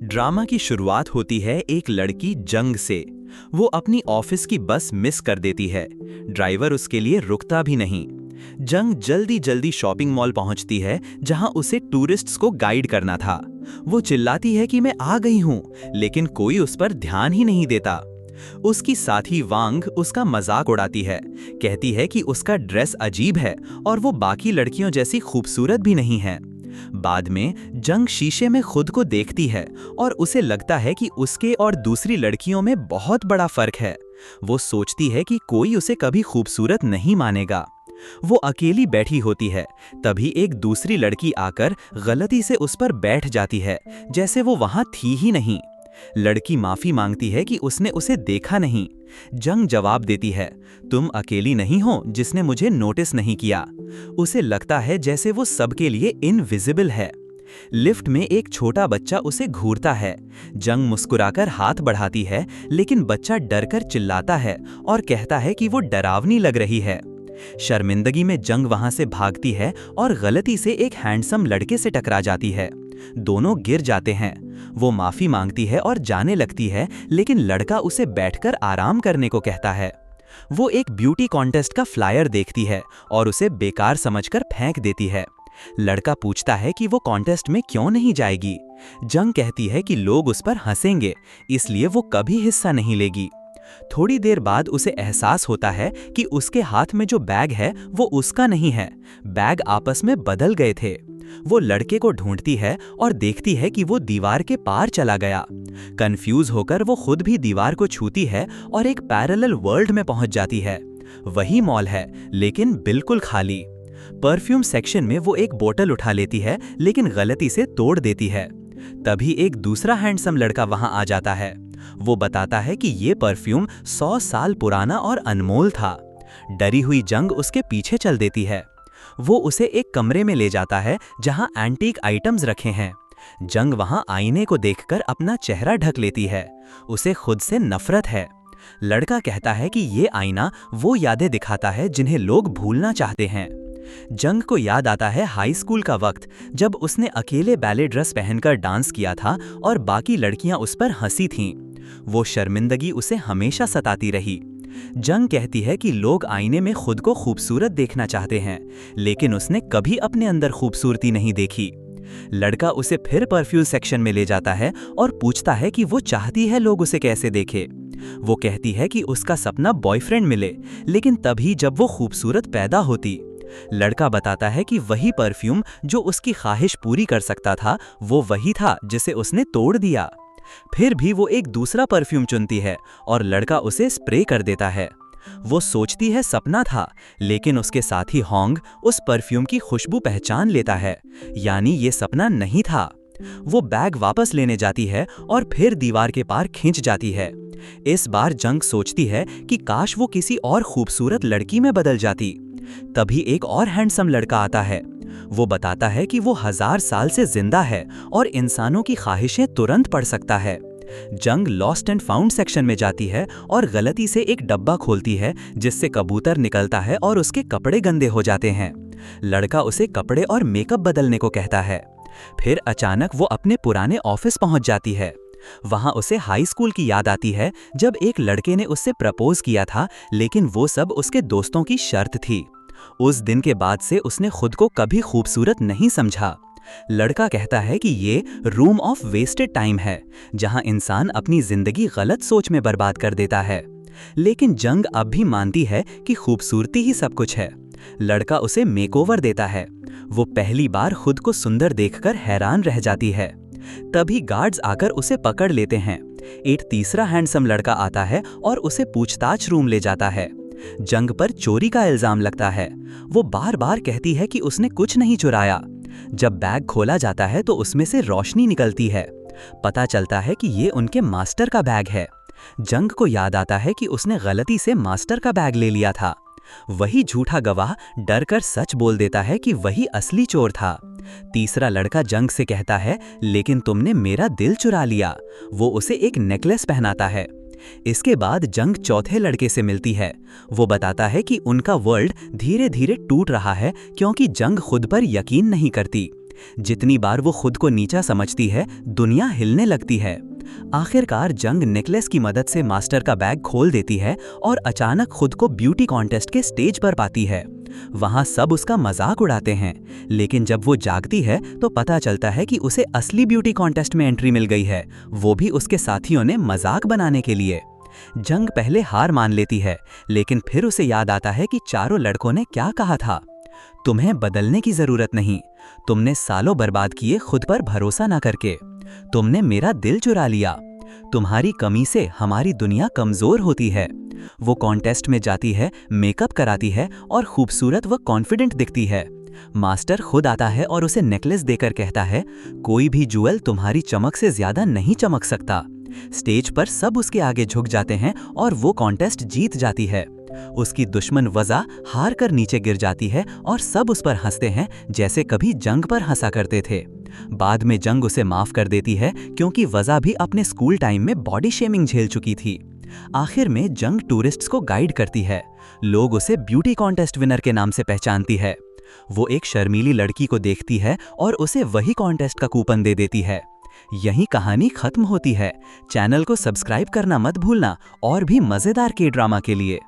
Drama की शुरुआत होती है एक लड़की जंग से। वो अपनी ऑफिस की बस मिस कर देती है। ड्राइवर उसके लिए रुकता भी नहीं। जंग जल्दी जल्दी शॉपिंग मॉल पहुंचती है जहां उसे टूरिस्ट्स को गाइड करना था। वो चिल्लाती है कि मैं आ गई हूं, लेकिन कोई उस पर ध्यान ही नहीं देता। उसकी साथी वांग उसका मजाक उड़ाती है, कहती है कि उसका ड्रेस अजीब है और वो बाकी लड़कियों जैसी खूबसूरत भी नहीं है। बाद में जंग शीशे में खुद को देखती है और उसे लगता है कि उसके और दूसरी लड़कियों में बहुत बड़ा फर्क है। वो सोचती है कि कोई उसे कभी खूबसूरत नहीं मानेगा। वो अकेली बैठी होती है, तभी एक दूसरी लड़की आकर गलती से उस पर बैठ जाती है, जैसे वो वहां थी ही नहीं। लड़की माफी मांगती है कि उसने उसे देखा नहीं। जंग जवाब देती है, तुम अकेली नहीं हो जिसने मुझे नोटिस नहीं किया। उसे लगता है जैसे वो सबके लिए इनविजिबल है। लिफ्ट में एक छोटा बच्चा उसे घूरता है। जंग मुस्कुराकर हाथ बढ़ाती है, लेकिन बच्चा डरकर चिल्लाता है और कहता है कि वो डरावनी लग रही है। शर्मिंदगी में जंग वहां से भागती है और गलती से एक हैंडसम लड़के से टकरा जाती है। दोनों गिर जाते हैं। वो माफी मांगती है और जाने लगती है, लेकिन लड़का उसे बैठकर आराम करने को कहता है। वो एक ब्यूटी कॉन्टेस्ट का फ्लायर देखती है और उसे बेकार समझकर फेंक देती है। लड़का पूछता है कि वो कॉन्टेस्ट में क्यों नहीं जाएगी। जंग कहती है कि लोग उस पर हंसेंगे, इसलिए वो कभी हिस्सा नहीं लेगी। थोड़ी देर बाद उसे एहसास होता है कि उसके हाथ में जो बैग है वो उसका नहीं है। बैग आपस में बदल गए थे। वो लड़के को ढूंढती है और देखती है कि वो दीवार के पार चला गया। कंफ्यूज होकर वो खुद भी दीवार को छूती है और एक पैरेलल वर्ल्ड में पहुंच जाती है। वही मॉल है, लेकिन बिल्कुल खाली। परफ्यूम सेक्शन में वो एक बोतल उठा लेती है, लेकिन गलती से तोड़ देती है। तभी एक दूसरा हैंडसम लड़का वहां आ जाता है। वो बताता है कि ये परफ्यूम 100 साल पुराना और अनमोल था। डरी हुई जंग उसके पीछे चल देती है। वो उसे एक कमरे में ले जाता है जहां एंटीक आइटम्स रखे हैं। जंग वहां आईने को देखकर अपना चेहरा ढक लेती है। उसे खुद से नफरत है। लड़का कहता है कि ये आईना वो यादें दिखाता है जिन्हें लोग भूलना चाहते हैं। जंग को याद आता है हाई स्कूल का वक्त, जब उसने अकेले बैले ड्रेस पहनकर डांस किया था और बाकी लड़कियां उस पर हंसी थीं। वो शर्मिंदगी उसे हमेशा सताती रही। जंग कहती है कि लोग आईने में खुद को खूबसूरत देखना चाहते हैं, लेकिन उसने कभी अपने अंदर खूबसूरती नहीं देखी। लड़का उसे फिर परफ्यूम सेक्शन में ले जाता है और पूछता है कि वो चाहती है लोग उसे कैसे देखे। वो कहती है कि उसका सपना बॉयफ्रेंड मिले, लेकिन तभी जब वो खूबसूरत पैदा होती। लड़का बताता है कि वही परफ्यूम जो उसकी ख्वाहिश पूरी कर सकता था, वो वही था जिसे उसने तोड़ दिया। फिर भी वो एक दूसरा परफ्यूम चुनती है और लड़का उसे स्प्रे कर देता है। वो सोचती है सपना था, लेकिन उसके साथी होंग उस परफ्यूम की खुशबू पहचान लेता है, यानी ये सपना नहीं था। वो बैग वापस लेने जाती है और फिर दीवार के पार खींच जाती है। इस बार जंग सोचती है कि काश वो किसी और खूबसूरत लड़की में बदल जाती। तभी एक और हैंडसम लड़का आता है। वो बताता है कि वो 1000 साल से जिंदा है और इंसानों की ख्वाहिशें तुरंत पढ़ सकता है। जंग लॉस्ट एंड फाउंड सेक्शन में जाती है और गलती से एक डब्बा खोलती है, जिससे कबूतर निकलता है और उसके कपड़े गंदे हो जाते हैं। लड़का उसे कपड़े और मेकअप बदलने को कहता है। फिर अचानक वो अपने पुराने ऑफिस पहुंच जाती है। वहां उसे हाई स्कूल की याद आती है, जब एक लड़के ने उससे प्रपोज किया था, लेकिन वो सब उसके दोस्तों की शर्त थी। उस दिन के बाद से उसने खुद को कभी खूबसूरत नहीं समझा। लड़का कहता है कि ये रूम ऑफ वेस्टेड टाइम है, जहां इंसान अपनी जिंदगी गलत सोच में बर्बाद कर देता है। लेकिन जंग अब भी मानती है कि खूबसूरती ही सब कुछ है। लड़का उसे मेकओवर देता है। वो पहली बार खुद को सुंदर देखकर हैरान रह जाती है। तभी गार्ड्स आकर उसे पकड़ लेते हैं। एक तीसरा हैंडसम लड़का आता है और उसे पूछताछ रूम ले जाता है। जंग पर चोरी का इल्जाम लगता है। वो बार बार कहती है कि उसने कुछ नहीं चुराया। जब बैग खोला जाता है तो उसमें से रोशनी निकलती है। पता चलता है कि ये उनके मास्टर का बैग है। जंग को याद आता है कि उसने गलती से मास्टर का बैग ले लिया था। वही झूठा गवाह डरकर सच बोल देता है कि वही असली चोर था। तीसरा लड़का जंग से कहता है, लेकिन तुमने मेरा दिल चुरा लिया। वो उसे एक नेकलेस पहनाता है। इसके बाद जंग चौथे लड़के से मिलती है। वो बताता है कि उनका वर्ल्ड धीरे धीरे टूट रहा है, क्योंकि जंग खुद पर यकीन नहीं करती। जितनी बार वो खुद को नीचा समझती है, दुनिया हिलने लगती है। आखिरकार जंग निकलेस की मदद से मास्टर का बैग खोल देती है और अचानक खुद को ब्यूटी कॉन्टेस्ट के स्टेज पर पाती है। वहां सब उसका मजाक उड़ाते हैं, लेकिन जब वो जागती है तो पता चलता है कि उसे असली ब्यूटी कॉन्टेस्ट में एंट्री मिल गई है, वो भी उसके साथियों ने मजाक बनाने के लिए। जंग पहले हार मान लेती है, लेकिन फिर उसे याद आता है कि चारों लड़कों ने क्या कहा था, तुम्हें बदलने की जरूरत नहीं, तुमने सालों बर्बाद किए खुद पर भरोसा ना करके, तुमने मेरा दिल चुरा लिया, तुम्हारी कमी से हमारी दुनिया कमजोर होती है। वो कॉन्टेस्ट में जाती है, मेकअप कराती है और खूबसूरत व कॉन्फिडेंट दिखती है। मास्टर खुद आता है और उसे नेकलेस देकर कहता है, कोई भी ज्वेल तुम्हारी चमक से ज्यादा नहीं चमक सकता। स्टेज पर सब उसके आगे झुक जाते हैं और वो कॉन्टेस्ट जीत जाती है। उसकी दुश्मन वज़ा हार कर नीचे गिर जाती है और सब उस पर हंसते हैं जैसे कभी जंग पर हंसा करते थे। बाद में जंग उसे माफ कर देती है, क्योंकि वज़ा भी अपने स्कूल टाइम में बॉडी शेमिंग झेल चुकी थी। आखिर में जंग टूरिस्ट्स को गाइड करती है। लोग उसे ब्यूटी कॉन्टेस्ट विनर के नाम से पहचानती है। वो एक शर्मीली लड़की को देखती है और उसे वही कॉन्टेस्ट का कूपन दे देती है। यही कहानी खत्म होती है। चैनल को सब्सक्राइब करना मत भूलना और भी मजेदार के ड्रामा के लिए।